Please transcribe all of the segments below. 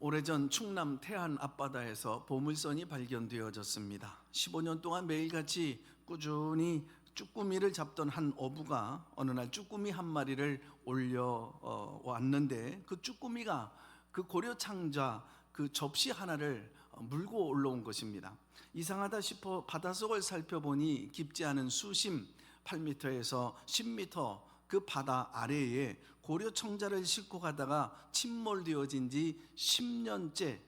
오래전 충남 태안 앞바다에서 보물선이 발견되어졌습니다. 15년 동안 매일같이 꾸준히 쭈꾸미를 잡던 한 어부가 어느 날 쭈꾸미 한 마리를 올려왔는데 그 쭈꾸미가 그 고려창자 그 접시 하나를 물고 올라온 것입니다. 이상하다 싶어 바닷속을 살펴보니 깊지 않은 수심 8m에서 10m 그 바다 아래에 고려청자를 싣고 가다가 침몰되어진 지 10년째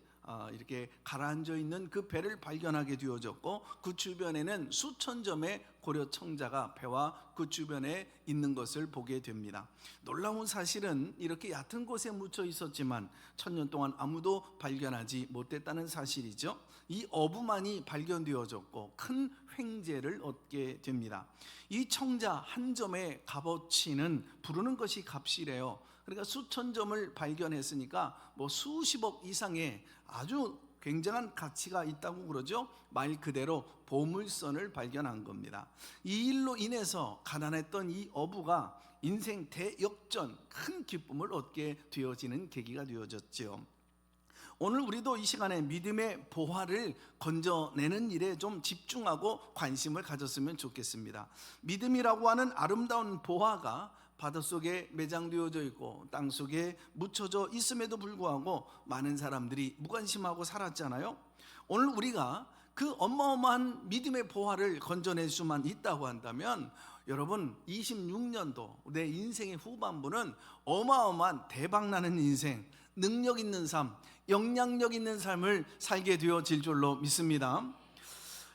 이렇게 가라앉아 있는 그 배를 발견하게 되어졌고, 그 주변에는 수천 점의 고려청자가 배와 그 주변에 있는 것을 보게 됩니다. 놀라운 사실은 이렇게 얕은 곳에 묻혀 있었지만 천년 동안 아무도 발견하지 못했다는 사실이죠. 이 어부만이 발견되어졌고 큰 횡재를 얻게 됩니다. 이 청자 한 점의 값어치는 부르는 것이 값이래요. 그러니까 수천 점을 발견했으니까 수십억 이상의 아주 굉장한 가치가 있다고 그러죠. 말 그대로 보물선을 발견한 겁니다. 이 일로 인해서 가난했던 이 어부가 인생 대역전, 큰 기쁨을 얻게 되어지는 계기가 되어졌죠. 오늘 우리도 이 시간에 믿음의 보화를 건져내는 일에 좀 집중하고 관심을 가졌으면 좋겠습니다. 믿음이라고 하는 아름다운 보화가 바닷속에 매장되어져 있고 땅속에 묻혀져 있음에도 불구하고 많은 사람들이 무관심하고 살았잖아요. 오늘 우리가 그 어마어마한 믿음의 보화를 건져낼 수만 있다고 한다면, 여러분 26년도 내 인생의 후반부는 어마어마한 대박나는 인생, 능력 있는 삶, 영향력 있는 삶을 살게 되어질 줄로 믿습니다.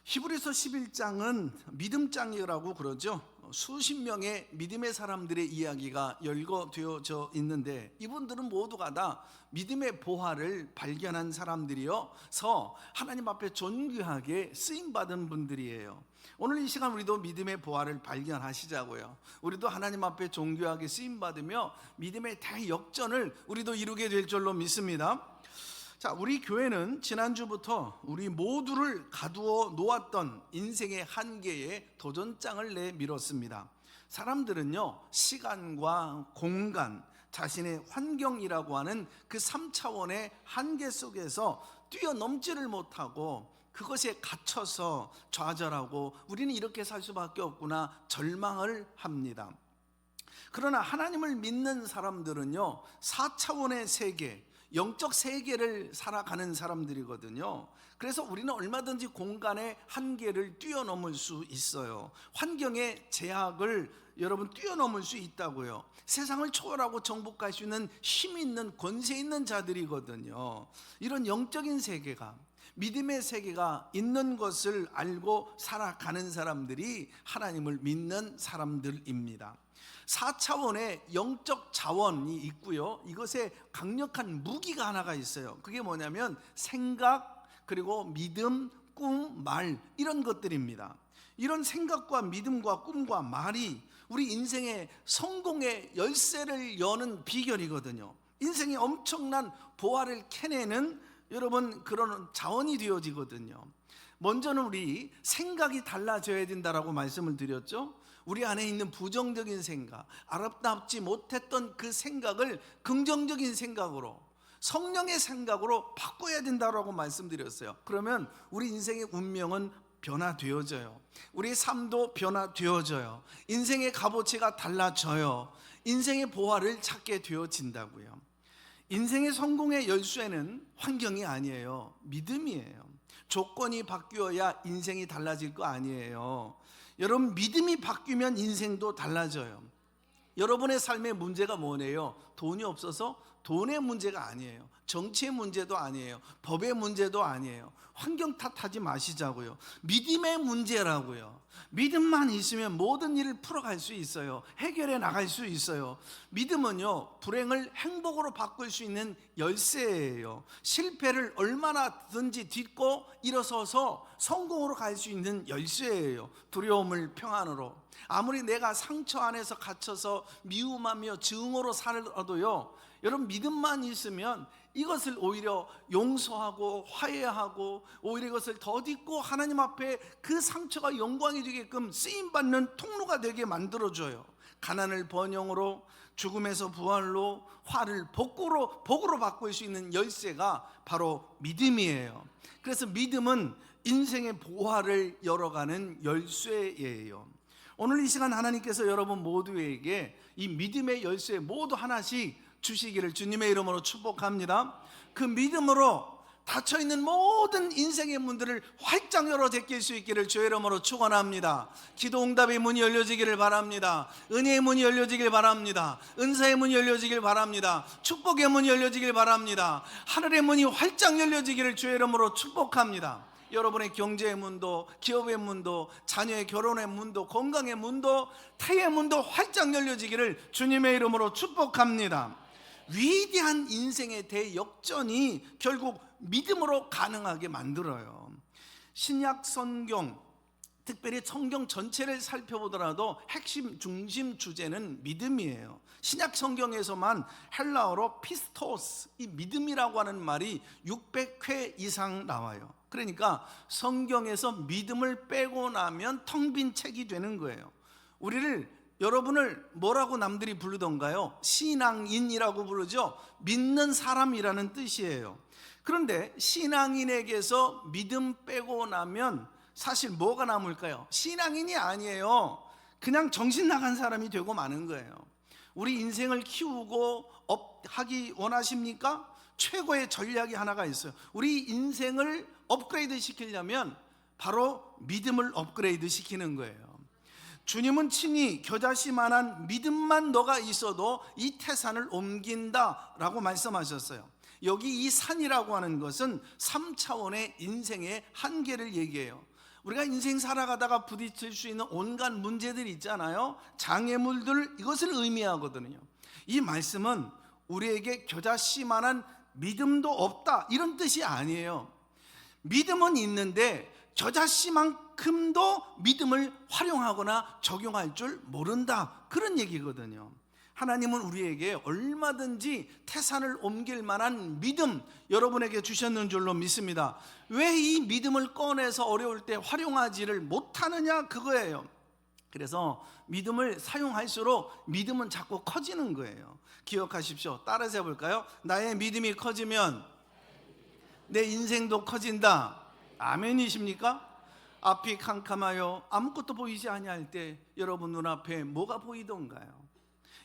히브리서 11장은 믿음장이라고 그러죠. 수십 명의 믿음의 사람들의 이야기가 열거되어져 있는데, 이분들은 모두가 다 믿음의 보화를 발견한 사람들이어서 하나님 앞에 존귀하게 쓰임받은 분들이에요. 오늘 이 시간 우리도 믿음의 보화를 발견하시자고요. 우리도 하나님 앞에 존귀하게 쓰임받으며 믿음의 대역전을 우리도 이루게 될 줄로 믿습니다. 자, 우리 교회는 지난주부터 우리 모두를 가두어 놓았던 인생의 한계에 도전장을 내밀었습니다. 사람들은요, 시간과 공간, 자신의 환경이라고 하는 그 3차원의 한계 속에서 뛰어넘지를 못하고 그것에 갇혀서 좌절하고 우리는 이렇게 살 수밖에 없구나 절망을 합니다. 그러나 하나님을 믿는 사람들은요, 4차원의 세계, 영적 세계를 살아가는 사람들이거든요. 그래서 우리는 얼마든지 공간의 한계를 뛰어넘을 수 있어요. 환경의 제약을 여러분 뛰어넘을 수 있다고요. 세상을 초월하고 정복할 수 있는 힘 있는 권세 있는 자들이거든요. 이런 영적인 세계가, 믿음의 세계가 있는 것을 알고 살아가는 사람들이 하나님을 믿는 사람들입니다. 4차원의 영적 자원이 있고요, 이것에 강력한 무기가 하나가 있어요. 그게 뭐냐면 생각, 그리고 믿음, 꿈, 말, 이런 것들입니다. 이런 생각과 믿음과 꿈과 말이 우리 인생의 성공의 열쇠를 여는 비결이거든요. 인생의 엄청난 보화를 캐내는 여러분 그런 자원이 되어지거든요. 먼저는 우리 생각이 달라져야 된다라고 말씀을 드렸죠. 우리 안에 있는 부정적인 생각, 아름답지 못했던 그 생각을 긍정적인 생각으로, 성령의 생각으로 바꿔야 된다라고 말씀드렸어요. 그러면 우리 인생의 운명은 변화되어져요. 우리 삶도 변화되어져요. 인생의 값어치가 달라져요. 인생의 보화를 찾게 되어진다고요. 인생의 성공의 열쇠는 환경이 아니에요. 믿음이에요. 조건이 바뀌어야 인생이 달라질 거 아니에요. 여러분, 믿음이 바뀌면 인생도 달라져요. 여러분의 삶의 문제가 뭐네요? 돈이 없어서 돈의 문제가 아니에요. 정치의 문제도 아니에요. 법의 문제도 아니에요. 환경 탓하지 마시자고요. 믿음의 문제라고요. 믿음만 있으면 모든 일을 풀어갈 수 있어요. 해결해 나갈 수 있어요. 믿음은요, 불행을 행복으로 바꿀 수 있는 열쇠예요. 실패를 얼마나든지 딛고 일어서서 성공으로 갈 수 있는 열쇠예요. 두려움을 평안으로. 아무리 내가 상처 안에서 갇혀서 미움하며 증오로 살아도요, 여러분 믿음만 있으면 이것을 오히려 용서하고 화해하고 오히려 이것을 덧입고 하나님 앞에 그 상처가 영광이 되게끔 쓰임받는 통로가 되게 만들어줘요. 가난을 번영으로, 죽음에서 부활로 화를 복으로 바꿀 수 있는 열쇠가 바로 믿음이에요. 그래서 믿음은 인생의 보화를 열어가는 열쇠예요. 오늘 이 시간 하나님께서 여러분 모두에게 이 믿음의 열쇠 모두 하나씩 주시기를 주님의 이름으로 축복합니다. 그 믿음으로 닫혀있는 모든 인생의 문들을 활짝 열어 제낄 수 있기를 주의 이름으로 축원합니다. 기도 응답의 문이 열려지기를 바랍니다. 은혜의 문이 열려지길 바랍니다. 은사의 문이 열려지길 바랍니다. 축복의 문이 열려지길 바랍니다. 하늘의 문이 활짝 열려지기를 주의 이름으로 축복합니다. 여러분의 경제의 문도, 기업의 문도, 자녀의 결혼의 문도, 건강의 문도, 태의 문도 활짝 열려지기를 주님의 이름으로 축복합니다. 위대한 인생의 대역전이 결국 믿음으로 가능하게 만들어요. 신약 성경, 특별히 성경 전체를 살펴보더라도 핵심 중심 주제는 믿음이에요. 신약 성경에서만 헬라어로 피스토스, 이 믿음이라고 하는 말이 600회 이상 나와요. 그러니까 성경에서 믿음을 빼고 나면 텅 빈 책이 되는 거예요. 여러분을 뭐라고 남들이 부르던가요? 신앙인이라고 부르죠. 믿는 사람이라는 뜻이에요. 그런데 신앙인에게서 믿음 빼고 나면 사실 뭐가 남을까요? 신앙인이 아니에요. 그냥 정신 나간 사람이 되고 마는 거예요. 우리 인생을 키우고 하기 원하십니까? 최고의 전략이 하나가 있어요. 우리 인생을 업그레이드 시키려면 바로 믿음을 업그레이드 시키는 거예요. 주님은 친히 겨자씨만한 믿음만 너가 있어도 이 태산을 옮긴다라고 말씀하셨어요. 여기 이 산이라고 하는 것은 3차원의 인생의 한계를 얘기해요. 우리가 인생 살아가다가 부딪힐 수 있는 온갖 문제들이 있잖아요. 장애물들, 이것을 의미하거든요. 이 말씀은 우리에게 겨자씨만한 믿음도 없다 이런 뜻이 아니에요. 믿음은 있는데 겨자씨만큼도 믿음을 활용하거나 적용할 줄 모른다, 그런 얘기거든요. 하나님은 우리에게 얼마든지 태산을 옮길 만한 믿음 여러분에게 주셨는 줄로 믿습니다. 왜 이 믿음을 꺼내서 어려울 때 활용하지를 못하느냐, 그거예요. 그래서 믿음을 사용할수록 믿음은 자꾸 커지는 거예요. 기억하십시오. 따라서 해볼까요? 나의 믿음이 커지면 내 인생도 커진다. 아멘이십니까? 앞이 캄캄하여 아무것도 보이지 아니할 때 여러분 눈앞에 뭐가 보이던가요?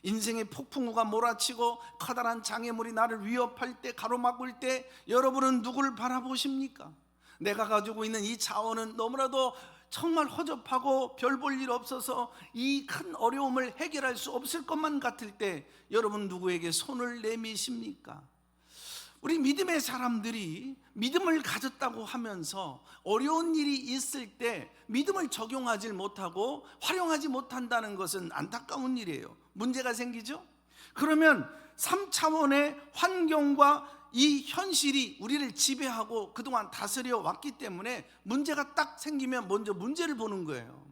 인생의 폭풍우가 몰아치고 커다란 장애물이 나를 위협할 때, 가로막을 때 여러분은 누구를 바라보십니까? 내가 가지고 있는 이 자원은 너무나도 정말 허접하고 별 볼 일 없어서 이 큰 어려움을 해결할 수 없을 것만 같을 때 여러분 누구에게 손을 내미십니까? 우리 믿음의 사람들이 믿음을 가졌다고 하면서 어려운 일이 있을 때 믿음을 적용하지 못하고 활용하지 못한다는 것은 안타까운 일이에요. 문제가 생기죠? 그러면 3차원의 환경과 이 현실이 우리를 지배하고 그동안 다스려 왔기 때문에 문제가 딱 생기면 먼저 문제를 보는 거예요.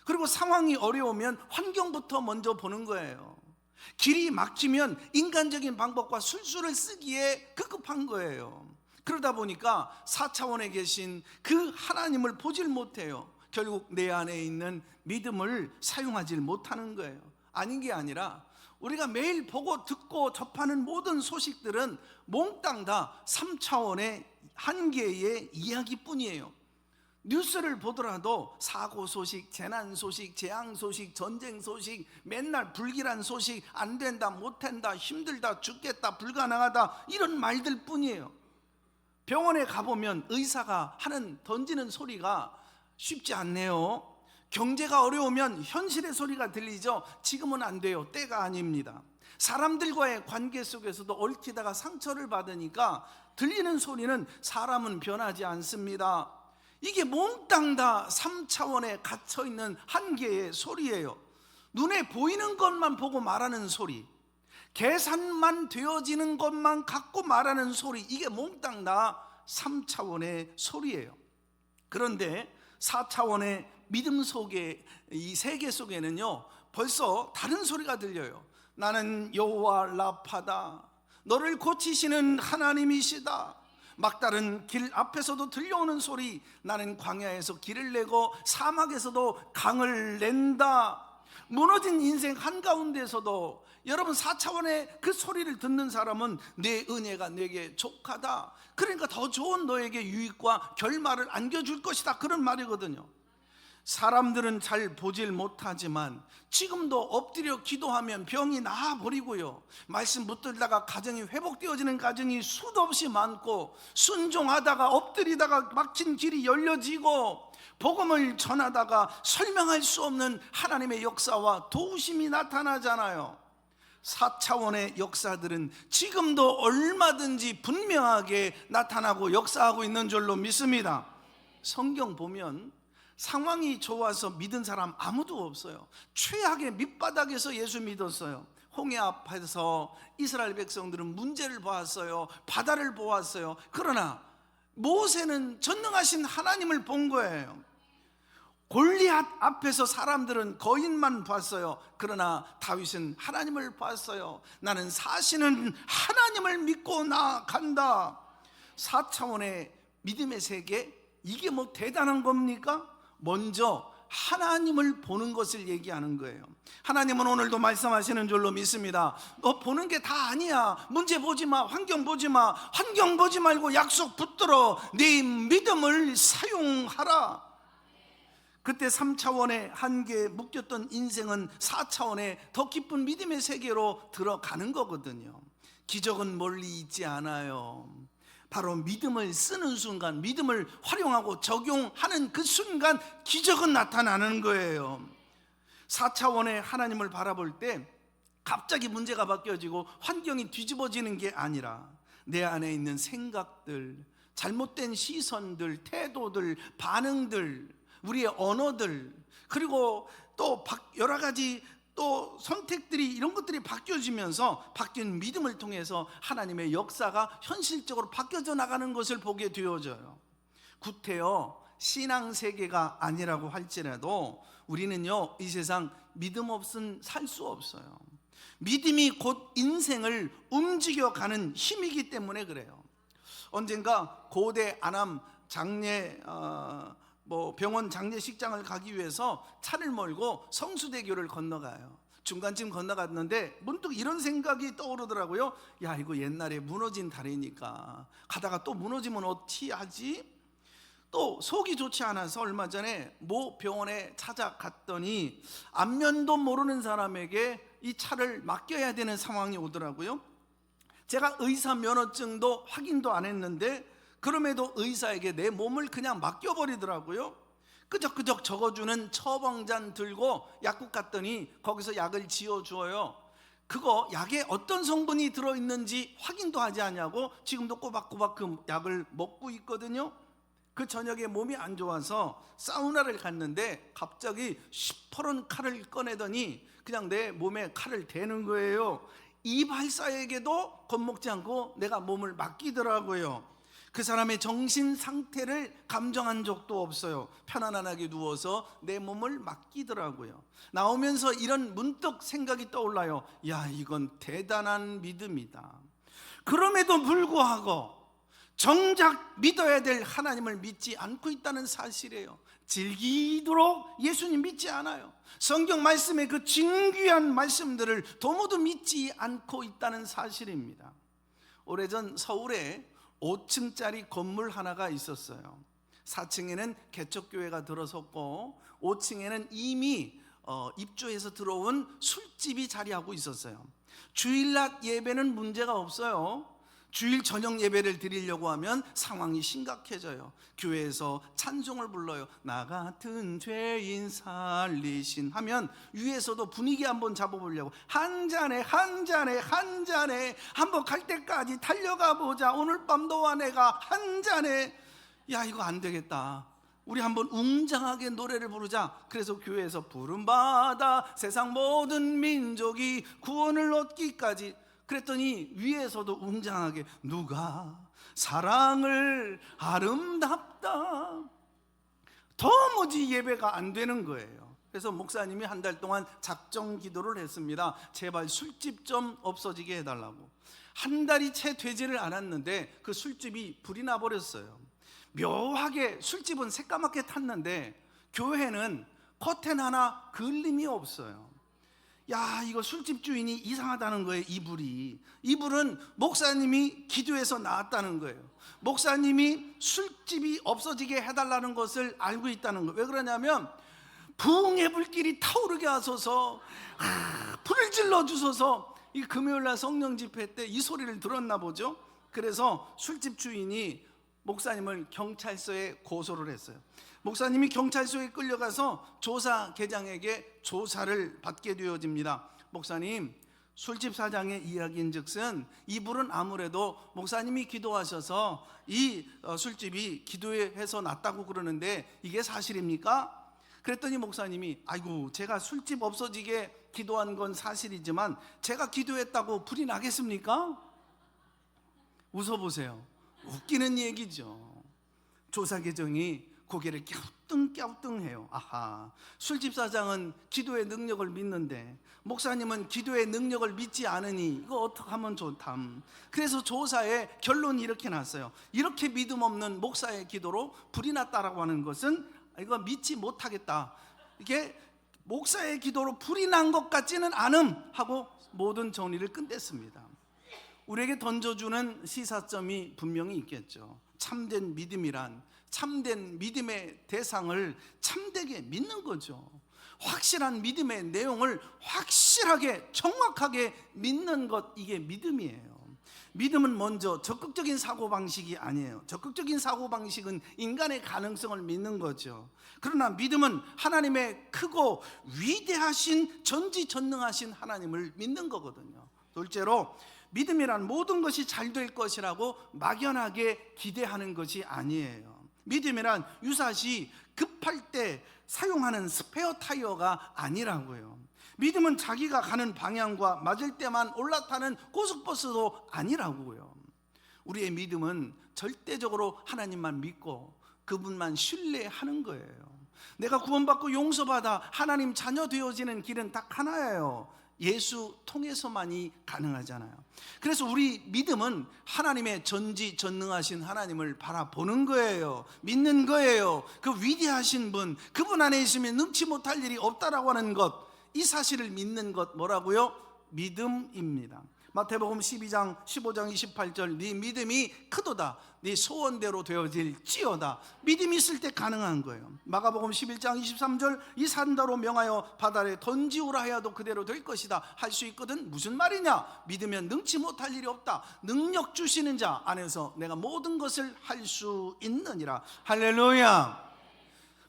그리고 상황이 어려우면 환경부터 먼저 보는 거예요. 길이 막히면 인간적인 방법과 술수를 쓰기에 급급한 거예요. 그러다 보니까 4차원에 계신 그 하나님을 보질 못해요. 결국 내 안에 있는 믿음을 사용하지 못하는 거예요. 아닌 게 아니라 우리가 매일 보고 듣고 접하는 모든 소식들은 몽땅 다 3차원의 한계의 이야기뿐이에요. 뉴스를 보더라도 사고 소식, 재난 소식, 재앙 소식, 전쟁 소식, 맨날 불길한 소식, 안 된다, 못 한다, 힘들다, 죽겠다, 불가능하다, 이런 말들 뿐이에요. 병원에 가보면 의사가 던지는 소리가 쉽지 않네요. 경제가 어려우면 현실의 소리가 들리죠. 지금은 안 돼요. 때가 아닙니다. 사람들과의 관계 속에서도 얽히다가 상처를 받으니까 들리는 소리는 사람은 변하지 않습니다. 이게 몽땅 다 3차원에 갇혀있는 한계의 소리예요. 눈에 보이는 것만 보고 말하는 소리, 계산만 되어지는 것만 갖고 말하는 소리, 이게 몽땅 다 3차원의 소리예요. 그런데 4차원의 믿음 속에, 이 세계 속에는요 벌써 다른 소리가 들려요. 나는 여호와 라파다, 너를 고치시는 하나님이시다. 막다른 길 앞에서도 들려오는 소리, 나는 광야에서 길을 내고 사막에서도 강을 낸다. 무너진 인생 한가운데서도 여러분 4차원의 그 소리를 듣는 사람은 내 은혜가 내게 족하다, 그러니까 더 좋은 너에게 유익과 결말을 안겨줄 것이다, 그런 말이거든요. 사람들은 잘 보질 못하지만 지금도 엎드려 기도하면 병이 나아버리고요, 말씀 붙들다가 가정이 회복되어지는 가정이 수도 없이 많고, 순종하다가 엎드리다가 막힌 길이 열려지고, 복음을 전하다가 설명할 수 없는 하나님의 역사와 도우심이 나타나잖아요. 4차원의 역사들은 지금도 얼마든지 분명하게 나타나고 역사하고 있는 줄로 믿습니다. 성경 보면 상황이 좋아서 믿은 사람 아무도 없어요. 최악의 밑바닥에서 예수 믿었어요. 홍해 앞에서 이스라엘 백성들은 문제를 보았어요. 바다를 보았어요. 그러나 모세는 전능하신 하나님을 본 거예요. 골리앗 앞에서 사람들은 거인만 봤어요. 그러나 다윗은 하나님을 봤어요. 나는 사시는 하나님을 믿고 나아간다. 4차원의 믿음의 세계, 이게 뭐 대단한 겁니까? 먼저 하나님을 보는 것을 얘기하는 거예요. 하나님은 오늘도 말씀하시는 줄로 믿습니다. 너 보는 게 다 아니야. 문제 보지 마, 환경 보지 마. 환경 보지 말고 약속 붙들어 네 믿음을 사용하라. 그때 3차원의 한계에 묶였던 인생은 4차원의 더 깊은 믿음의 세계로 들어가는 거거든요. 기적은 멀리 있지 않아요. 바로 믿음을 쓰는 순간, 믿음을 활용하고 적용하는 그 순간 기적은 나타나는 거예요. 4차원의 하나님을 바라볼 때 갑자기 문제가 바뀌어지고 환경이 뒤집어지는 게 아니라 내 안에 있는 생각들, 잘못된 시선들, 태도들, 반응들, 우리의 언어들, 그리고 또 여러 가지 또 선택들이, 이런 것들이 바뀌어지면서 바뀐 믿음을 통해서 하나님의 역사가 현실적으로 바뀌어져 나가는 것을 보게 되어져요. 구태여 신앙세계가 아니라고 할지라도 우리는요, 이 세상 믿음 없은 살 수 없어요. 믿음이 곧 인생을 움직여가는 힘이기 때문에 그래요. 언젠가 고대 안암 장례 병원 장례식장을 가기 위해서 차를 몰고 성수대교를 건너가요. 중간쯤 건너갔는데 문득 이런 생각이 떠오르더라고요. 야, 이거 옛날에 무너진 다리니까 가다가 또 무너지면 어찌 하지? 또 속이 좋지 않아서 얼마 전에 모 병원에 찾아갔더니 안면도 모르는 사람에게 이 차를 맡겨야 되는 상황이 오더라고요. 제가 의사 면허증도 확인도 안 했는데 그럼에도 의사에게 내 몸을 그냥 맡겨버리더라고요. 끄적끄적 적어주는 처방잔 들고 약국 갔더니 거기서 약을 지어주어요. 그거 약에 어떤 성분이 들어있는지 확인도 하지 않냐고 지금도 꼬박꼬박 그 약을 먹고 있거든요. 그 저녁에 몸이 안 좋아서 사우나를 갔는데 갑자기 시퍼런 칼을 꺼내더니 그냥 내 몸에 칼을 대는 거예요. 이 발사에게도 겁먹지 않고 내가 몸을 맡기더라고요. 그 사람의 정신 상태를 감정한 적도 없어요. 편안하게 누워서 내 몸을 맡기더라고요. 나오면서 이런 문득 생각이 떠올라요. 야, 이건 대단한 믿음이다. 그럼에도 불구하고 정작 믿어야 될 하나님을 믿지 않고 있다는 사실이에요. 즐기도록 예수님 믿지 않아요. 성경 말씀의 그 진귀한 말씀들을 도무도 믿지 않고 있다는 사실입니다. 오래전 서울에 5층짜리 건물 하나가 있었어요. 4층에는 개척교회가 들어섰고 5층에는 이미 입주해서 들어온 술집이 자리하고 있었어요. 주일낮 예배는 문제가 없어요. 주일 저녁 예배를 드리려고 하면 상황이 심각해져요. 교회에서 찬송을 불러요. 나 같은 죄인 살리신 하면 위에서도 분위기 한번 잡아보려고 한 잔에 한번 갈 때까지 달려가 보자. 오늘 밤 너와 내가 한 잔에. 야, 이거 안 되겠다. 우리 한번 웅장하게 노래를 부르자. 그래서 교회에서 부름받아 세상 모든 민족이 구원을 얻기까지. 그랬더니 위에서도 웅장하게 누가 사랑을 아름답다. 도무지 예배가 안 되는 거예요. 그래서 목사님이 한 달 동안 작정 기도를 했습니다. 제발 술집 좀 없어지게 해달라고. 한 달이 채 되지를 않았는데 그 술집이 불이 나버렸어요. 묘하게 술집은 새까맣게 탔는데 교회는 커튼 하나 그을림이 없어요. 야, 이거 술집 주인이 이상하다는 거예요. 이불은 목사님이 기도해서 나왔다는 거예요. 목사님이 술집이 없어지게 해달라는 것을 알고 있다는 거예요. 왜 그러냐면 부흥의 불길이 타오르게 하소서, 불을 질러 주소서. 이 금요일날 성령 집회 때 이 소리를 들었나 보죠. 그래서 술집 주인이 목사님을 경찰서에 고소를 했어요. 목사님이 경찰서에 끌려가서 조사계장에게 조사를 받게 되어집니다. 목사님, 술집 사장의 이야기인즉슨 이불은 아무래도 목사님이 기도하셔서 이 술집이 기도해서 났다고 그러는데 이게 사실입니까? 그랬더니 목사님이 아이고, 제가 술집 없어지게 기도한 건 사실이지만 제가 기도했다고 불이 나겠습니까? 웃어보세요. 웃기는 얘기죠. 조사계정이 고개를 갸우뚱갸우뚱해요. 아하, 술집 사장은 기도의 능력을 믿는데 목사님은 기도의 능력을 믿지 않으니 이거 어떻게 하면 좋담. 그래서 조사에 결론이 이렇게 났어요. 이렇게 믿음 없는 목사의 기도로 불이 났다라고 하는 것은 이거 믿지 못하겠다. 이게 목사의 기도로 불이 난 것 같지는 않음 하고 모든 정리를 끝냈습니다. 우리에게 던져주는 시사점이 분명히 있겠죠. 참된 믿음이란 참된 믿음의 대상을 참되게 믿는 거죠. 확실한 믿음의 내용을 확실하게 정확하게 믿는 것, 이게 믿음이에요. 믿음은 먼저 적극적인 사고방식이 아니에요. 적극적인 사고방식은 인간의 가능성을 믿는 거죠. 그러나 믿음은 하나님의 크고 위대하신 전지전능하신 하나님을 믿는 거거든요. 둘째로 믿음이란 모든 것이 잘 될 것이라고 막연하게 기대하는 것이 아니에요. 믿음이란 유사시 급할 때 사용하는 스페어 타이어가 아니라고요. 믿음은 자기가 가는 방향과 맞을 때만 올라타는 고속버스도 아니라고요. 우리의 믿음은 절대적으로 하나님만 믿고 그분만 신뢰하는 거예요. 내가 구원받고 용서받아 하나님 자녀 되어지는 길은 딱 하나예요. 예수 통해서만이 가능하잖아요. 그래서 우리 믿음은 하나님의 전지전능하신 하나님을 바라보는 거예요. 믿는 거예요. 그 위대하신 분, 그분 안에 있으면 능치 못할 일이 없다라고 하는 것, 이 사실을 믿는 것, 뭐라고요? 믿음입니다. 마태복음 12장 15장 28절, 네 믿음이 크도다, 네 소원대로 되어질지어다. 믿음이 있을 때 가능한 거예요. 마가복음 11장 23절, 이 산다로 명하여 바다에 던지우라 하여도 그대로 될 것이다. 할 수 있거든. 무슨 말이냐? 믿으면 능치 못할 일이 없다. 능력 주시는 자 안에서 내가 모든 것을 할 수 있느니라. 할렐루야.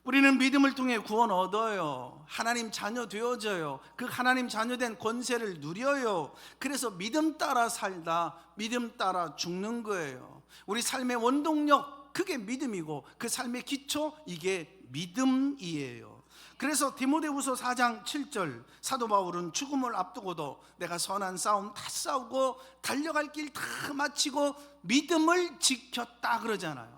우리는 믿음을 통해 구원 얻어요. 하나님 자녀 되어져요. 그 하나님 자녀된 권세를 누려요. 그래서 믿음 따라 살다, 믿음 따라 죽는 거예요. 우리 삶의 원동력, 그게 믿음이고 그 삶의 기초, 이게 믿음이에요. 그래서 디모데후서 4장 7절, 사도 바울은 죽음을 앞두고도 내가 선한 싸움 다 싸우고 달려갈 길 다 마치고 믿음을 지켰다 그러잖아요.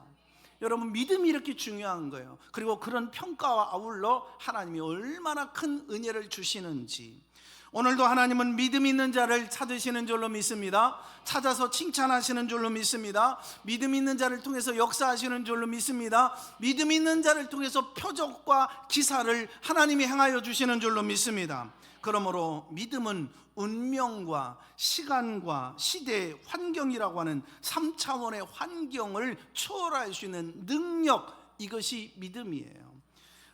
여러분, 믿음이 이렇게 중요한 거예요. 그리고 그런 평가와 아울러 하나님이 얼마나 큰 은혜를 주시는지. 오늘도 하나님은 믿음 있는 자를 찾으시는 줄로 믿습니다. 찾아서 칭찬하시는 줄로 믿습니다. 믿음 있는 자를 통해서 역사하시는 줄로 믿습니다. 믿음 있는 자를 통해서 표적과 기사를 하나님이 행하여 주시는 줄로 믿습니다. 그러므로 믿음은 운명과 시간과 시대의 환경이라고 하는 3차원의 환경을 초월할 수 있는 능력, 이것이 믿음이에요.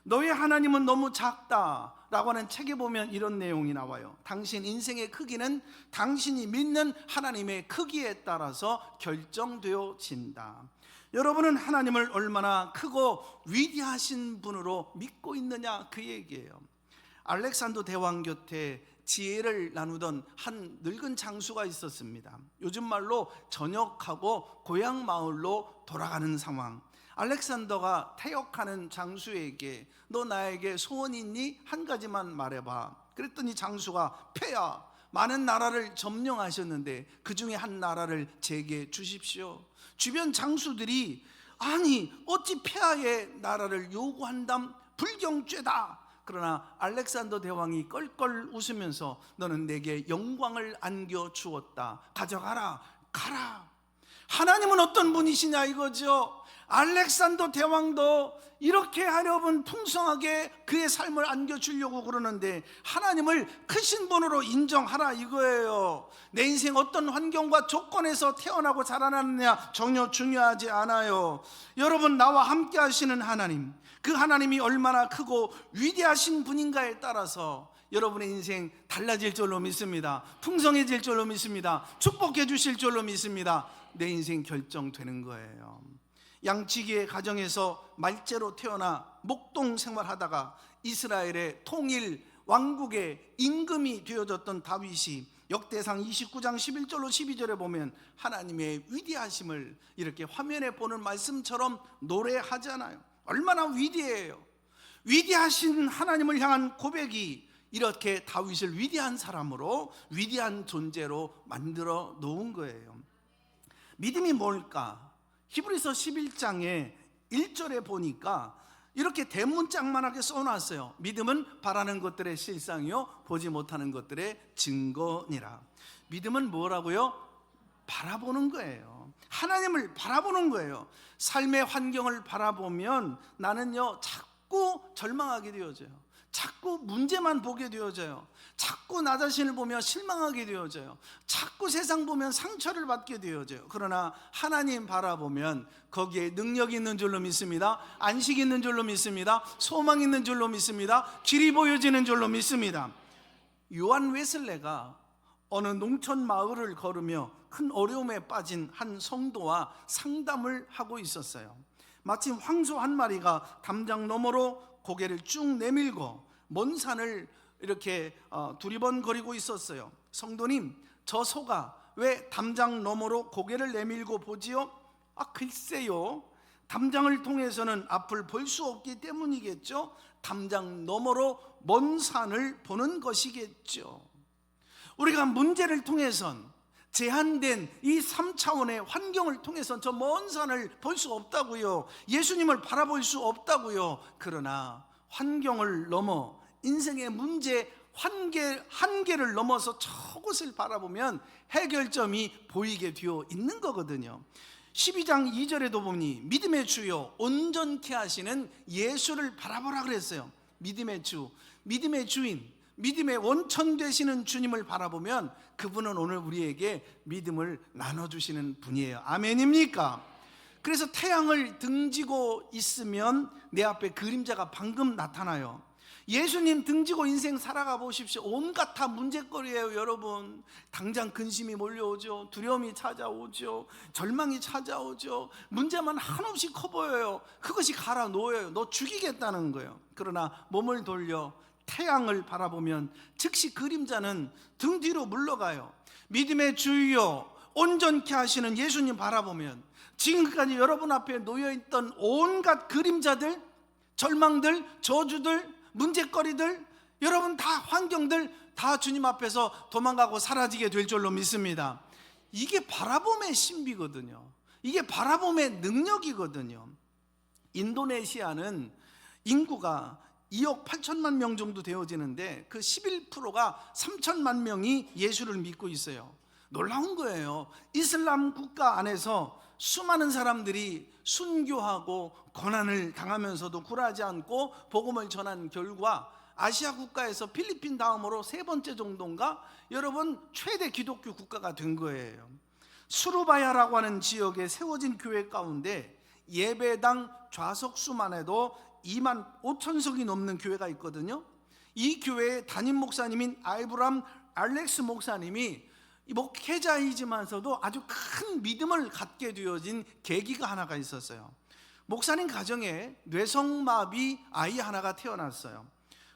너의 하나님은 너무 작다라고 하는 책에 보면 이런 내용이 나와요. 당신 인생의 크기는 당신이 믿는 하나님의 크기에 따라서 결정되어진다. 여러분은 하나님을 얼마나 크고 위대하신 분으로 믿고 있느냐, 그 얘기예요. 알렉산더 대왕 곁에 지혜를 나누던 한 늙은 장수가 있었습니다. 요즘 말로 전역하고 고향 마을로 돌아가는 상황. 알렉산더가 퇴역하는 장수에게 너 나에게 소원 있니? 한 가지만 말해봐. 그랬더니 장수가 폐하, 많은 나라를 점령하셨는데 그 중에 한 나라를 제게 주십시오. 주변 장수들이 아니 어찌 폐하의 나라를 요구한담? 불경죄다. 그러나 알렉산더 대왕이 껄껄 웃으면서 너는 내게 영광을 안겨주었다. 가져가라. 가라. 하나님은 어떤 분이시냐 이거죠. 알렉산더 대왕도 이렇게 여러분 풍성하게 그의 삶을 안겨주려고 그러는데 하나님을 크신 분으로 인정하라 이거예요. 내 인생 어떤 환경과 조건에서 태어나고 자라났느냐 전혀 중요하지 않아요. 여러분, 나와 함께 하시는 하나님, 그 하나님이 얼마나 크고 위대하신 분인가에 따라서 여러분의 인생 달라질 줄로 믿습니다. 풍성해질 줄로 믿습니다. 축복해 주실 줄로 믿습니다. 내 인생 결정되는 거예요. 양치기의 가정에서 말제로 태어나 목동 생활하다가 이스라엘의 통일 왕국의 임금이 되어졌던 다윗이 역대상 29장 11절로 12절에 보면 하나님의 위대하심을 이렇게 화면에 보는 말씀처럼 노래하잖아요. 얼마나 위대해요. 위대하신 하나님을 향한 고백이 이렇게 다윗을 위대한 사람으로, 위대한 존재로 만들어 놓은 거예요. 믿음이 뭘까? 히브리서 11장에 1절에 보니까 이렇게 대문짝만하게 써놨어요. 믿음은 바라는 것들의 실상이요 보지 못하는 것들의 증거니라. 믿음은 뭐라고요? 바라보는 거예요. 하나님을 바라보는 거예요. 삶의 환경을 바라보면 나는요 자꾸 절망하게 되어져요. 자꾸 문제만 보게 되어져요. 자꾸 나 자신을 보며 실망하게 되어져요. 자꾸 세상 보면 상처를 받게 되어져요. 그러나 하나님 바라보면 거기에 능력이 있는 줄로 믿습니다. 안식이 있는 줄로 믿습니다. 소망이 있는 줄로 믿습니다. 길이 보여지는 줄로 믿습니다. 요한 웨슬레가 어느 농촌 마을을 걸으며 큰 어려움에 빠진 한 성도와 상담을 하고 있었어요. 마침 황소 한 마리가 담장 너머로 고개를 쭉 내밀고 먼 산을 이렇게 두리번거리고 있었어요. 성도님, 저 소가 왜 담장 너머로 고개를 내밀고 보지요? 글쎄요, 담장을 통해서는 앞을 볼 수 없기 때문이겠죠. 담장 너머로 먼 산을 보는 것이겠죠. 우리가 문제를 통해선, 제한된 이 3차원의 환경을 통해선 저 먼 산을 볼 수 없다고요. 예수님을 바라볼 수 없다고요. 그러나 환경을 넘어 인생의 문제 한계를 넘어서 저곳을 바라보면 해결점이 보이게 되어 있는 거거든요. 12장 2절에도 보니 믿음의 주요 온전케 하시는 예수를 바라보라 그랬어요. 믿음의 주, 믿음의 주인, 믿음의 원천 되시는 주님을 바라보면 그분은 오늘 우리에게 믿음을 나눠주시는 분이에요. 아멘입니까? 그래서 태양을 등지고 있으면 내 앞에 그림자가 방금 나타나요. 예수님 등지고 인생 살아가 보십시오. 온갖 다 문제거리예요. 여러분, 당장 근심이 몰려오죠. 두려움이 찾아오죠. 절망이 찾아오죠. 문제만 한없이 커 보여요. 그것이 갈아 놓여요. 너 죽이겠다는 거예요. 그러나 몸을 돌려 태양을 바라보면 즉시 그림자는 등 뒤로 물러가요. 믿음의 주여 온전케 하시는 예수님 바라보면 지금까지 여러분 앞에 놓여있던 온갖 그림자들, 절망들, 저주들, 문제거리들, 여러분 다 환경들 다 주님 앞에서 도망가고 사라지게 될 줄로 믿습니다. 이게 바라봄의 신비거든요. 이게 바라봄의 능력이거든요. 인도네시아는 인구가 2억 8천만 명 정도 되어지는데 그 11%가 3천만 명이 예수를 믿고 있어요. 놀라운 거예요. 이슬람 국가 안에서 수많은 사람들이 순교하고 고난을 당하면서도 굴하지 않고 복음을 전한 결과 아시아 국가에서 필리핀 다음으로 세 번째 정도인가 여러분 최대 기독교 국가가 된 거예요. 수루바야라고 하는 지역에 세워진 교회 가운데 예배당 좌석수만 해도 2만 5천석이 넘는 교회가 있거든요. 이 교회의 담임 목사님인 아이브람 알렉스 목사님이 목회자이지만서도 아주 큰 믿음을 갖게 되어진 계기가 하나가 있었어요. 목사님 가정에 뇌성마비 아이 하나가 태어났어요.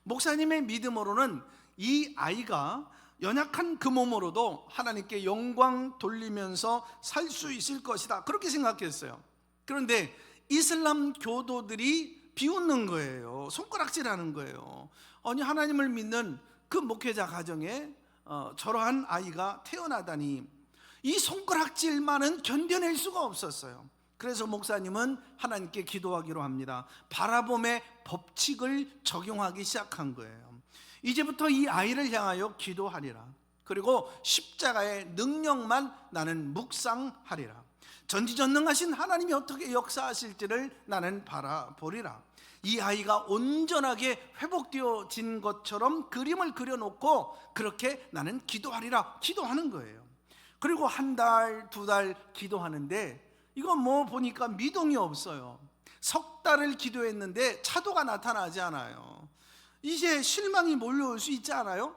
목사님의 믿음으로는 이 아이가 연약한 그 몸으로도 하나님께 영광 돌리면서 살 수 있을 것이다, 그렇게 생각했어요. 그런데 이슬람 교도들이 비웃는 거예요. 손가락질하는 거예요. 아니, 하나님을 믿는 그 목회자 가정에 저러한 아이가 태어나다니, 이 손가락질만은 견뎌낼 수가 없었어요. 그래서 목사님은 하나님께 기도하기로 합니다. 바라봄의 법칙을 적용하기 시작한 거예요. 이제부터 이 아이를 향하여 기도하리라. 그리고 십자가의 능력만 나는 묵상하리라. 전지전능하신 하나님이 어떻게 역사하실지를 나는 바라보리라. 이 아이가 온전하게 회복되어진 것처럼 그림을 그려놓고 그렇게 나는 기도하리라 기도하는 거예요. 그리고 한 달, 두 달 기도하는데 이건 뭐 보니까 미동이 없어요. 석 달을 기도했는데 차도가 나타나지 않아요. 이제 실망이 몰려올 수 있지 않아요?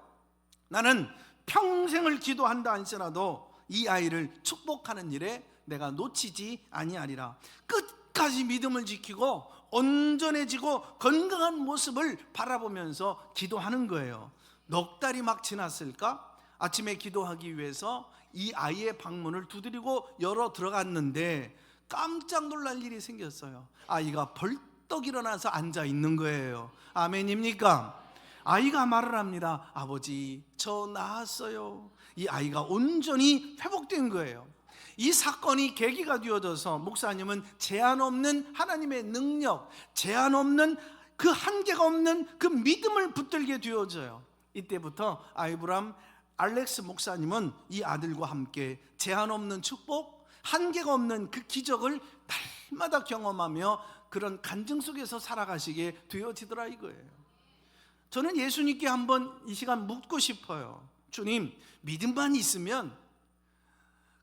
나는 평생을 기도한다 할지라도 이 아이를 축복하는 일에 내가 놓치지 아니하리라. 끝까지 믿음을 지키고 온전해지고 건강한 모습을 바라보면서 기도하는 거예요. 넉 달이 막 지났을까? 아침에 기도하기 위해서 이 아이의 방문을 두드리고 열어 들어갔는데 깜짝 놀랄 일이 생겼어요. 아이가 벌떡 일어나서 앉아 있는 거예요. 아멘입니까? 아이가 말을 합니다. 아버지, 저 나았어요. 이 아이가 온전히 회복된 거예요. 이 사건이 계기가 되어져서 목사님은 제한 없는 하나님의 능력, 제한 없는 그 한계가 없는 그 믿음을 붙들게 되어져요. 이때부터 아이브람 알렉스 목사님은 이 아들과 함께 제한 없는 축복, 한계가 없는 그 기적을 날마다 경험하며 그런 간증 속에서 살아가시게 되어지더라 이거예요. 저는 예수님께 한번 이 시간 묻고 싶어요. 주님, 믿음만 있으면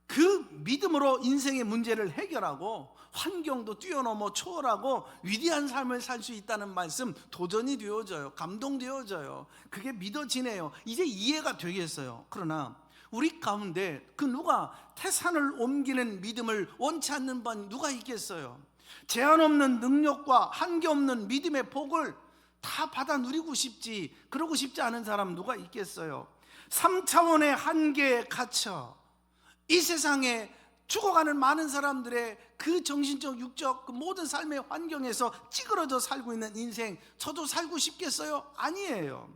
그 믿음으로 인생의 문제를 해결하고 환경도 뛰어넘어 초월하고 위대한 삶을 살 수 있다는 말씀 도전이 되어져요. 감동되어져요. 그게 믿어지네요. 이제 이해가 되겠어요. 그러나 우리 가운데 그 누가 태산을 옮기는 믿음을 원치 않는 분 누가 있겠어요? 제한 없는 능력과 한계 없는 믿음의 복을 다 받아 누리고 싶지, 그러고 싶지 않은 사람 누가 있겠어요? 3차원의 한계에 갇혀 이 세상에 죽어가는 많은 사람들의 그 정신적, 육적, 그 모든 삶의 환경에서 찌그러져 살고 있는 인생, 저도 살고 싶겠어요? 아니에요.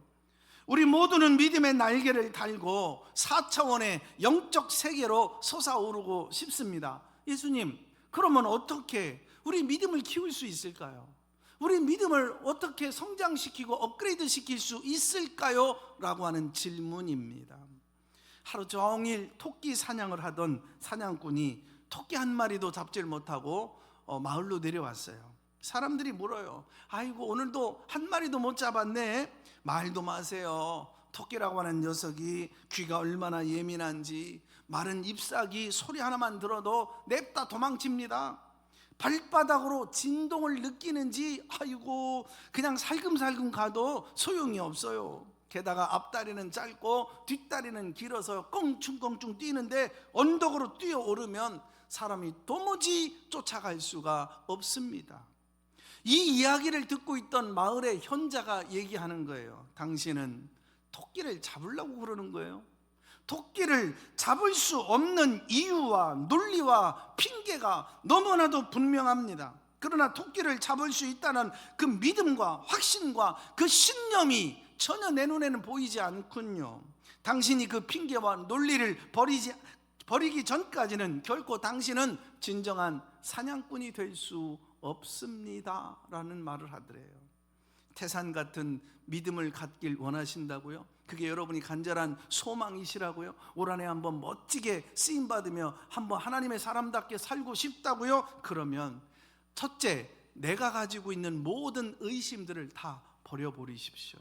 우리 모두는 믿음의 날개를 달고 4차원의 영적 세계로 솟아오르고 싶습니다. 예수님, 그러면 어떻게 우리 믿음을 키울 수 있을까요? 우리 믿음을 어떻게 성장시키고 업그레이드 시킬 수 있을까요? 라고 하는 질문입니다. 하루 종일 토끼 사냥을 하던 사냥꾼이 토끼 한 마리도 잡지를 못하고 마을로 내려왔어요. 사람들이 물어요. 아이고, 오늘도 한 마리도 못 잡았네. 말도 마세요. 토끼라고 하는 녀석이 귀가 얼마나 예민한지 마른 잎사귀 소리 하나만 들어도 냅다 도망칩니다. 발바닥으로 진동을 느끼는지 아이고 그냥 살금살금 가도 소용이 없어요. 게다가 앞다리는 짧고 뒷다리는 길어서 껑충껑충 뛰는데 언덕으로 뛰어오르면 사람이 도무지 쫓아갈 수가 없습니다. 이 이야기를 듣고 있던 마을의 현자가 얘기하는 거예요. 당신은 토끼를 잡으려고 그러는 거예요. 토끼를 잡을 수 없는 이유와 논리와 핑계가 너무나도 분명합니다. 그러나 토끼를 잡을 수 있다는 그 믿음과 확신과 그 신념이 전혀 내 눈에는 보이지 않군요. 당신이 그 핑계와 논리를 버리기 전까지는 결코 당신은 진정한 사냥꾼이 될 수 없습니다 라는 말을 하더래요. 태산 같은 믿음을 갖길 원하신다고요? 그게 여러분이 간절한 소망이시라고요? 올 한해 한번 멋지게 쓰임받으며 한번 하나님의 사람답게 살고 싶다고요? 그러면 첫째, 내가 가지고 있는 모든 의심들을 다 버려버리십시오.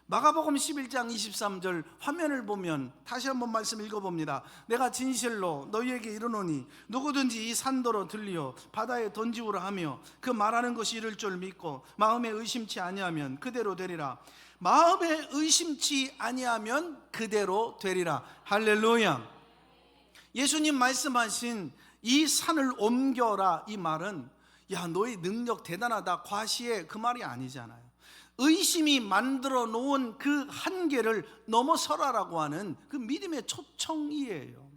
마가복음 11장 23절 화면을 보면 다시 한번 말씀 읽어봅니다. 내가 진실로 너희에게 이르노니 누구든지 이 산더러 들리어 바다에 던지우라 하며 그 말하는 것이 이를 줄 믿고 마음에 의심치 아니하면 그대로 되리라. 마음에 의심치 아니하면 그대로 되리라. 할렐루야. 예수님 말씀하신 이 산을 옮겨라 이 말은 야 너의 능력 대단하다 과시해 그 말이 아니잖아요. 의심이 만들어 놓은 그 한계를 넘어서라라고 하는 그 믿음의 초청이에요.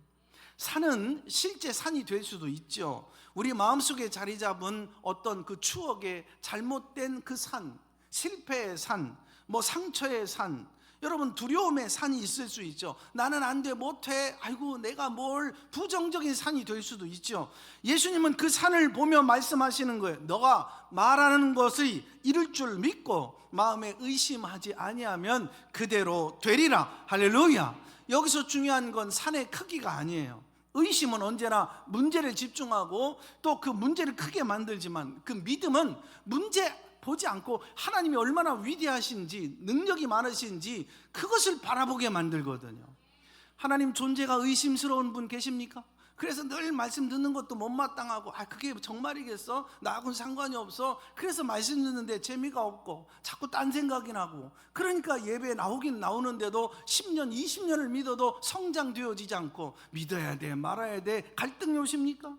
산은 실제 산이 될 수도 있죠. 우리 마음속에 자리 잡은 어떤 그 추억의 잘못된 그 산, 실패의 산, 뭐 상처의 산, 여러분 두려움의 산이 있을 수 있죠. 나는 안 돼, 못해, 아이고 내가 뭘, 부정적인 산이 될 수도 있죠. 예수님은 그 산을 보며 말씀하시는 거예요. 너가 말하는 것이 이룰 줄 믿고 마음에 의심하지 아니하면 그대로 되리라. 할렐루야. 여기서 중요한 건 산의 크기가 아니에요. 의심은 언제나 문제를 집중하고 또 그 문제를 크게 만들지만, 그 믿음은 문제 보지 않고 하나님이 얼마나 위대하신지, 능력이 많으신지 그것을 바라보게 만들거든요. 하나님 존재가 의심스러운 분 계십니까? 그래서 늘 말씀 듣는 것도 못마땅하고, 그게 정말이겠어? 나하고는 상관이 없어. 그래서 말씀 듣는데 재미가 없고 자꾸 딴 생각이 나고, 그러니까 예배에 나오긴 나오는데도 10년 20년을 믿어도 성장되어지지 않고, 믿어야 돼 말아야 돼 갈등이 오십니까?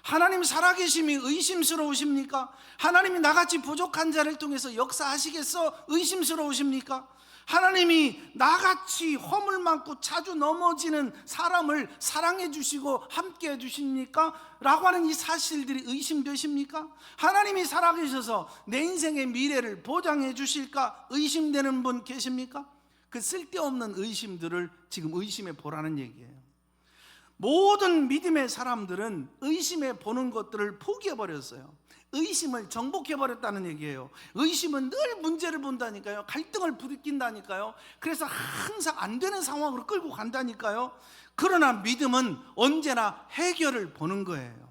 하나님 살아계심이 의심스러우십니까? 하나님이 나같이 부족한 자를 통해서 역사하시겠어? 의심스러우십니까? 하나님이 나같이 허물 많고 자주 넘어지는 사람을 사랑해 주시고 함께 해 주십니까? 라고 하는 이 사실들이 의심되십니까? 하나님이 살아계셔서 내 인생의 미래를 보장해 주실까 의심되는 분 계십니까? 그 쓸데없는 의심들을 지금 의심해 보라는 얘기예요. 모든 믿음의 사람들은 의심해 보는 것들을 포기해 버렸어요. 의심을 정복해 버렸다는 얘기예요. 의심은 늘 문제를 본다니까요. 갈등을 부딪힌다니까요. 그래서 항상 안 되는 상황으로 끌고 간다니까요. 그러나 믿음은 언제나 해결을 보는 거예요.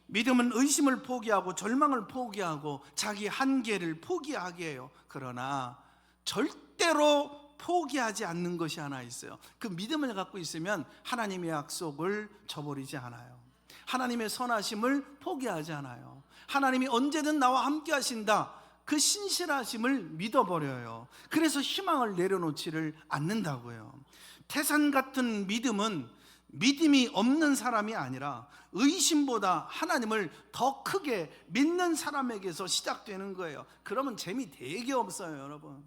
믿음은 의심을 포기하고 절망을 포기하고 자기 한계를 포기하게 해요. 그러나 절대로 포기하지 않는 것이 하나 있어요. 그 믿음을 갖고 있으면 하나님의 약속을 저버리지 않아요. 하나님의 선하심을 포기하지 않아요. 하나님이 언제든 나와 함께 하신다, 그 신실하심을 믿어버려요. 그래서 희망을 내려놓지를 않는다고요. 태산 같은 믿음은 믿음이 없는 사람이 아니라 의심보다 하나님을 더 크게 믿는 사람에게서 시작되는 거예요. 그러면 재미 되게 없어요, 여러분.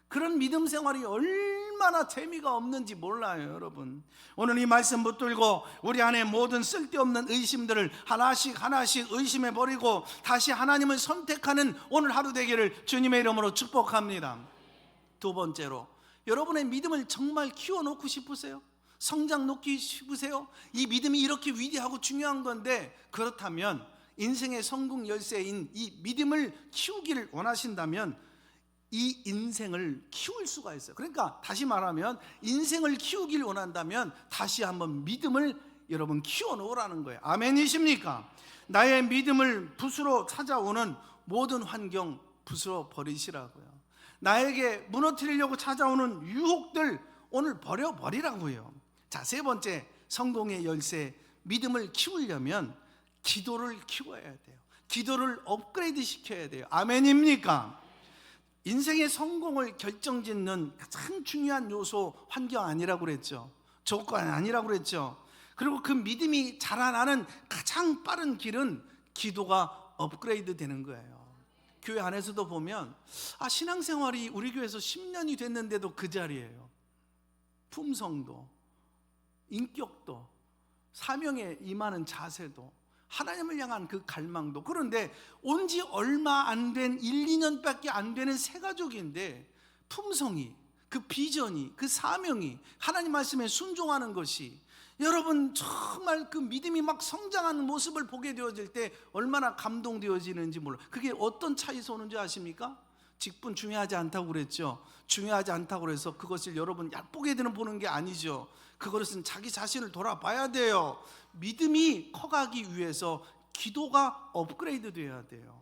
그런 믿음 생활이 얼마나 재미가 없는지 몰라요, 여러분. 오늘 이 말씀 붙들고 우리 안에 모든 쓸데없는 의심들을 하나씩 의심해 버리고 다시 하나님을 선택하는 오늘 하루 되기를 주님의 이름으로 축복합니다. 두 번째로, 여러분의 믿음을 정말 키워놓고 싶으세요? 성장 놓기 싶으세요? 이 믿음이 이렇게 위대하고 중요한 건데, 그렇다면 인생의 성공 열쇠인 이 믿음을 키우기를 원하신다면 이 인생을 키울 수가 있어요. 그러니까 다시 말하면 인생을 키우길 원한다면 다시 한번 믿음을 여러분 키워 놓으라는 거예요. 아멘이십니까? 나의 믿음을 부수러 찾아오는 모든 환경 부수러 버리시라고요. 나에게 무너뜨리려고 찾아오는 유혹들 오늘 버려버리라고요. 자, 세 번째 성공의 열쇠, 믿음을 키우려면 기도를 키워야 돼요. 기도를 업그레이드 시켜야 돼요. 아멘입니까? 인생의 성공을 결정짓는 가장 중요한 요소, 환경 아니라고 그랬죠. 조건 아니라고 그랬죠. 그리고 그 믿음이 자라나는 가장 빠른 길은 기도가 업그레이드 되는 거예요. 교회 안에서도 보면 신앙생활이 우리 교회에서 10년이 됐는데도 그 자리예요. 품성도, 인격도, 사명에 임하는 자세도, 하나님을 향한 그 갈망도. 그런데 온 지 얼마 안 된 1, 2년밖에 안 되는 새 가족인데 품성이, 그 비전이, 그 사명이, 하나님 말씀에 순종하는 것이, 여러분 정말 그 믿음이 막 성장하는 모습을 보게 되어질 때 얼마나 감동되어지는지 몰라요. 그게 어떤 차이에서 오는지 아십니까? 직분 중요하지 않다고 그랬죠. 중요하지 않다고 그래서 그것을 여러분 얕보게 되는 보는 게 아니죠. 그것은 자기 자신을 돌아봐야 돼요. 믿음이 커가기 위해서 기도가 업그레이드 돼야 돼요.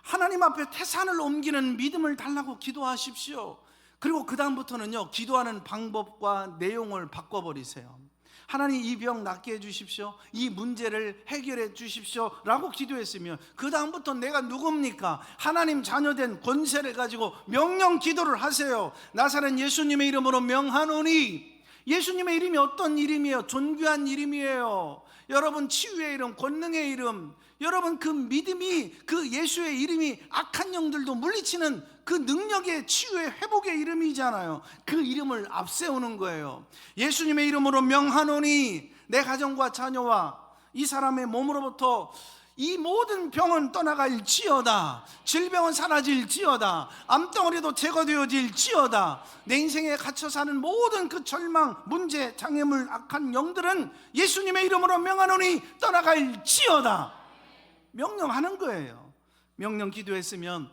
하나님 앞에 태산을 옮기는 믿음을 달라고 기도하십시오. 그리고 그 다음부터는요, 기도하는 방법과 내용을 바꿔버리세요. 하나님 이 병 낫게 해주십시오, 이 문제를 해결해 주십시오 라고 기도했으면 그 다음부터 내가 누굽니까? 하나님 자녀된 권세를 가지고 명령 기도를 하세요. 나사렛 예수님의 이름으로 명하노니. 예수님의 이름이 어떤 이름이에요? 존귀한 이름이에요. 여러분 치유의 이름, 권능의 이름, 여러분 그 믿음이, 그 예수의 이름이 악한 영들도 물리치는 그 능력의, 치유의, 회복의 이름이잖아요. 그 이름을 앞세우는 거예요. 예수님의 이름으로 명하노니 내 가정과 자녀와 이 사람의 몸으로부터 이 모든 병은 떠나갈지어다, 질병은 사라질지어다, 암덩어리도 제거되어질지어다. 내 인생에 갇혀 사는 모든 그 절망, 문제, 장애물, 악한 영들은 예수님의 이름으로 명하노니 떠나갈지어다. 명령하는 거예요. 명령 기도했으면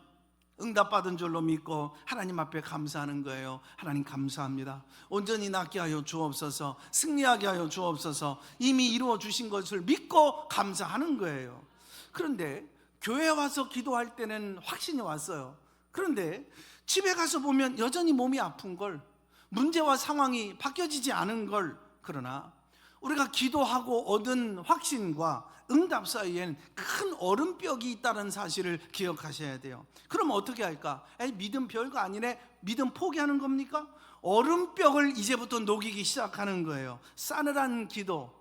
응답받은 줄로 믿고 하나님 앞에 감사하는 거예요. 하나님 감사합니다. 온전히 낫게 하여 주옵소서. 승리하게 하여 주옵소서. 이미 이루어 주신 것을 믿고 감사하는 거예요. 그런데 교회 와서 기도할 때는 확신이 왔어요. 그런데 집에 가서 보면 여전히 몸이 아픈 걸, 문제와 상황이 바뀌어지지 않은 걸, 그러나 우리가 기도하고 얻은 확신과 응답 사이엔 큰 얼음벽이 있다는 사실을 기억하셔야 돼요. 그럼 어떻게 할까? 믿음 별거 아니네, 믿음 포기하는 겁니까? 얼음벽을 이제부터 녹이기 시작하는 거예요. 싸늘한 기도,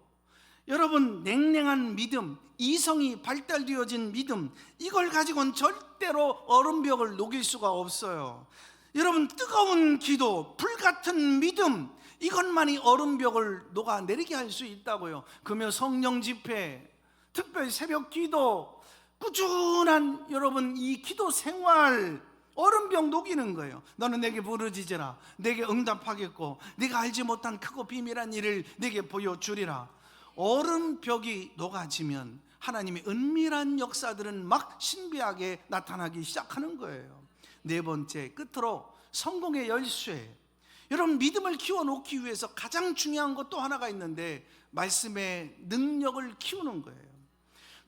여러분 냉랭한 믿음, 이성이 발달되어진 믿음, 이걸 가지고는 절대로 얼음벽을 녹일 수가 없어요. 여러분 뜨거운 기도, 불같은 믿음, 이것만이 얼음벽을 녹아내리게 할 수 있다고요. 그러면 성령 집회, 특별히 새벽 기도, 꾸준한 여러분 이 기도 생활, 얼음벽 녹이는 거예요. 너는 내게 부르짖으라, 내게 응답하겠고 네가 알지 못한 크고 비밀한 일을 내게 보여주리라. 얼음벽이 녹아지면 하나님의 은밀한 역사들은 막 신비하게 나타나기 시작하는 거예요. 네 번째, 끝으로 성공의 열쇠. 여러분 믿음을 키워놓기 위해서 가장 중요한 것 또 하나가 있는데 말씀의 능력을 키우는 거예요.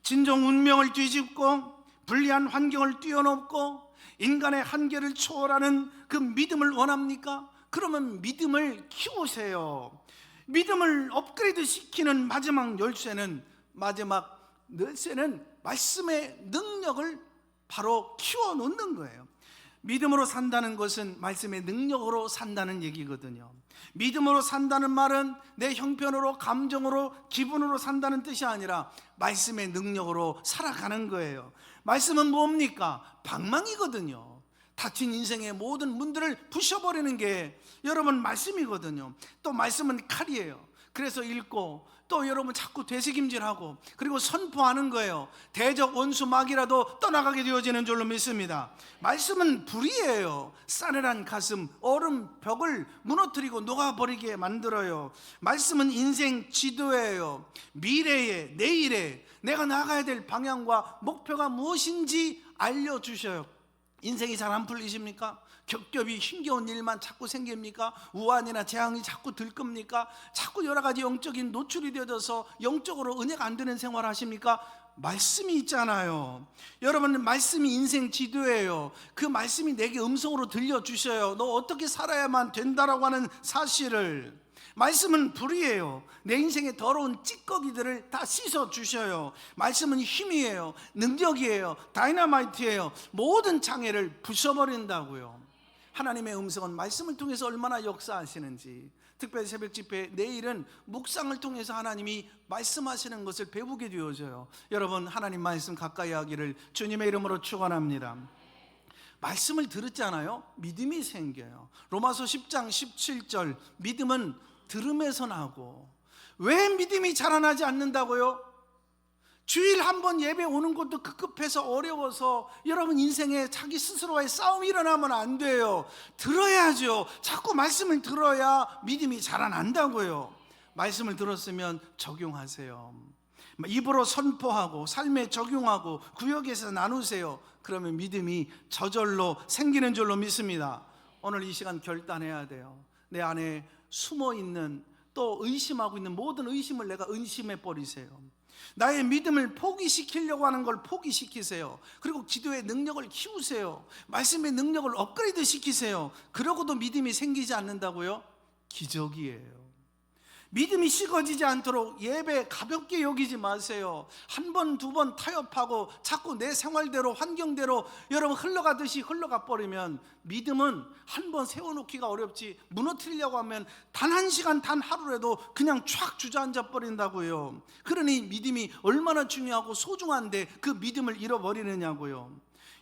진정 운명을 뒤집고 불리한 환경을 뛰어넘고 인간의 한계를 초월하는 그 믿음을 원합니까? 그러면 믿음을 키우세요. 믿음을 업그레이드 시키는 마지막 열쇠는 말씀의 능력을 바로 키워놓는 거예요. 믿음으로 산다는 것은 말씀의 능력으로 산다는 얘기거든요. 믿음으로 산다는 말은 내 형편으로, 감정으로, 기분으로 산다는 뜻이 아니라 말씀의 능력으로 살아가는 거예요. 말씀은 뭡니까? 방망이거든요. 닫힌 인생의 모든 문들을 부셔버리는 게 여러분 말씀이거든요. 또 말씀은 칼이에요. 그래서 읽고 또 여러분 자꾸 되새김질하고 그리고 선포하는 거예요. 대적 원수 마귀라도 떠나가게 되어지는 줄로 믿습니다. 말씀은 불이에요. 싸늘한 가슴, 얼음벽을 무너뜨리고 녹아버리게 만들어요. 말씀은 인생 지도예요. 미래에, 내일에 내가 나가야 될 방향과 목표가 무엇인지 알려주셔요. 인생이 잘 안 풀리십니까? 겹겹이 힘겨운 일만 자꾸 생깁니까? 우환이나 재앙이 자꾸 들겁니까? 자꾸 여러 가지 영적인 노출이 되어져서 영적으로 은혜가 안 되는 생활 하십니까? 말씀이 있잖아요. 여러분 말씀이 인생 지도예요. 그 말씀이 내게 음성으로 들려주셔요. 너 어떻게 살아야만 된다라고 하는 사실을. 말씀은 불이에요. 내 인생의 더러운 찌꺼기들을 다 씻어주셔요. 말씀은 힘이에요. 능력이에요. 다이너마이트예요. 모든 장애를 부숴버린다고요. 하나님의 음성은 말씀을 통해서 얼마나 역사하시는지. 특별히 새벽 집회 내일은 묵상을 통해서 하나님이 말씀하시는 것을 배우게 되어져요. 여러분 하나님 말씀 가까이 하기를 주님의 이름으로 축원합니다. 말씀을 들었잖아요. 믿음이 생겨요. 로마서 10장 17절, 믿음은 들음에서 나고. 왜 믿음이 자라나지 않는다고요? 주일 한 번 예배 오는 것도 급급해서 어려워서 여러분 인생에 자기 스스로와의 싸움이 일어나면 안 돼요. 들어야죠. 자꾸 말씀을 들어야 믿음이 자라난다고요. 말씀을 들었으면 적용하세요. 입으로 선포하고 삶에 적용하고 구역에서 나누세요. 그러면 믿음이 저절로 생기는 줄로 믿습니다. 오늘 이 시간 결단해야 돼요. 내 안에 숨어있는 또 의심하고 있는 모든 의심을 내가 은심해 버리세요. 나의 믿음을 포기시키려고 하는 걸 포기시키세요. 그리고 기도의 능력을 키우세요. 말씀의 능력을 업그레이드 시키세요. 그러고도 믿음이 생기지 않는다고요? 기적이에요. 믿음이 식어지지 않도록 예배 가볍게 여기지 마세요. 한 번, 두 번 타협하고 자꾸 내 생활대로 환경대로 여러분 흘러가듯이 흘러가 버리면 믿음은 한 번 세워놓기가 어렵지 무너뜨리려고 하면 단 한 시간, 단 하루라도 그냥 촥 주저앉아 버린다고요. 그러니 믿음이 얼마나 중요하고 소중한데 그 믿음을 잃어버리느냐고요.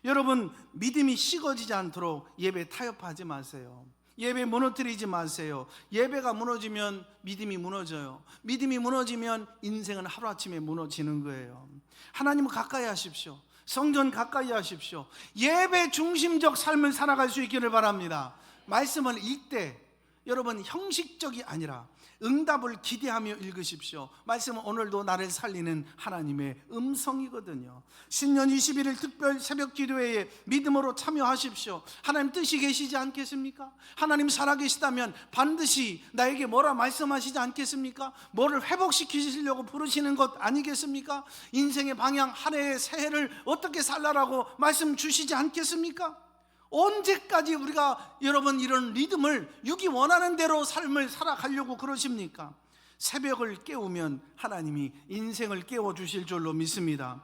여러분 믿음이 식어지지 않도록 예배 타협하지 마세요. 예배 무너뜨리지 마세요. 예배가 무너지면 믿음이 무너져요. 믿음이 무너지면 인생은 하루아침에 무너지는 거예요. 하나님을 가까이 하십시오. 성전 가까이 하십시오. 예배 중심적 삶을 살아갈 수 있기를 바랍니다. 말씀을 읽되 여러분 형식적이 아니라 응답을 기대하며 읽으십시오. 말씀은 오늘도 나를 살리는 하나님의 음성이거든요. 신년 21일 특별 새벽 기도회에 믿음으로 참여하십시오. 하나님 뜻이 계시지 않겠습니까? 하나님 살아계시다면 반드시 나에게 뭐라 말씀하시지 않겠습니까? 뭐를 회복시키시려고 부르시는 것 아니겠습니까? 인생의 방향, 한 해의 새해를 어떻게 살라라고 말씀 주시지 않겠습니까? 언제까지 우리가 여러분 이런 리듬을 육이 원하는 대로 삶을 살아가려고 그러십니까? 새벽을 깨우면 하나님이 인생을 깨워주실 줄로 믿습니다.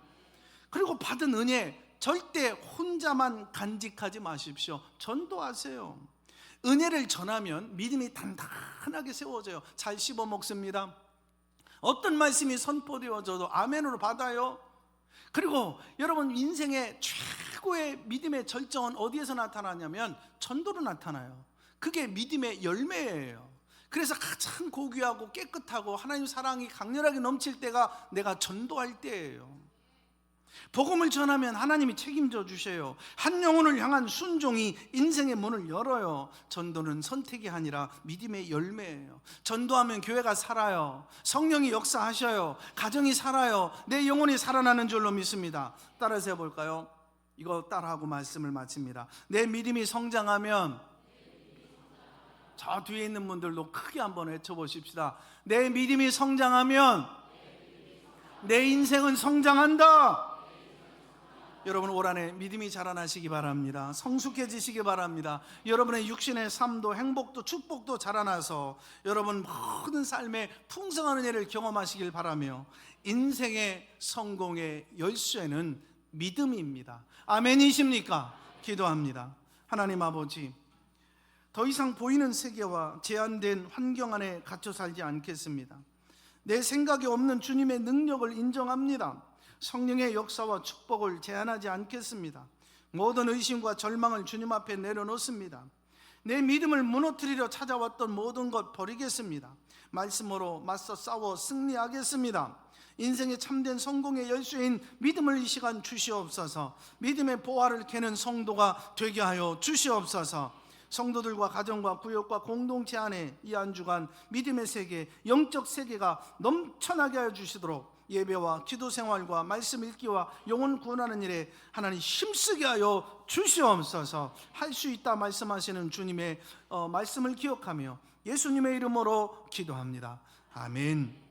그리고 받은 은혜 절대 혼자만 간직하지 마십시오. 전도하세요. 은혜를 전하면 믿음이 단단하게 세워져요. 잘 씹어 먹습니다. 어떤 말씀이 선포되어져도 아멘으로 받아요. 그리고 여러분 인생의 최고의 믿음의 절정은 어디에서 나타나냐면 전도로 나타나요. 그게 믿음의 열매예요. 그래서 가장 고귀하고 깨끗하고 하나님 사랑이 강렬하게 넘칠 때가 내가 전도할 때예요. 복음을 전하면 하나님이 책임져 주셔요. 한 영혼을 향한 순종이 인생의 문을 열어요. 전도는 선택이 아니라 믿음의 열매예요. 전도하면 교회가 살아요. 성령이 역사하셔요. 가정이 살아요. 내 영혼이 살아나는 줄로 믿습니다. 따라서 해볼까요? 이거 따라하고 말씀을 마칩니다. 내 믿음이 성장하면, 저 뒤에 있는 분들도 크게 한번 외쳐보십시다. 내 믿음이 성장하면 내 인생은 성장한다. 여러분 올 한해 믿음이 자라나시기 바랍니다. 성숙해지시기 바랍니다. 여러분의 육신의 삶도 행복도 축복도 자라나서 여러분 모든 삶의 풍성한 은혜를 경험하시길 바라며, 인생의 성공의 열쇠는 믿음입니다. 아멘이십니까? 기도합니다. 하나님 아버지, 더 이상 보이는 세계와 제한된 환경 안에 갇혀 살지 않겠습니다. 내 생각에 없는 주님의 능력을 인정합니다. 성령의 역사와 축복을 제한하지 않겠습니다. 모든 의심과 절망을 주님 앞에 내려놓습니다. 내 믿음을 무너뜨리려 찾아왔던 모든 것 버리겠습니다. 말씀으로 맞서 싸워 승리하겠습니다. 인생의 참된 성공의 열쇠인 믿음을 이 시간 주시옵소서. 믿음의 보화를 캐는 성도가 되게 하여 주시옵소서. 성도들과 가정과 구역과 공동체 안에 이 한 주간 믿음의 세계, 영적 세계가 넘쳐나게 하여 주시도록 예배와 기도 생활과 말씀 읽기와 영혼 구원하는 일에 하나님 힘쓰게 하여 주시옵소서. 할 수 있다 말씀하시는 주님의 말씀을 기억하며 예수님의 이름으로 기도합니다. 아멘.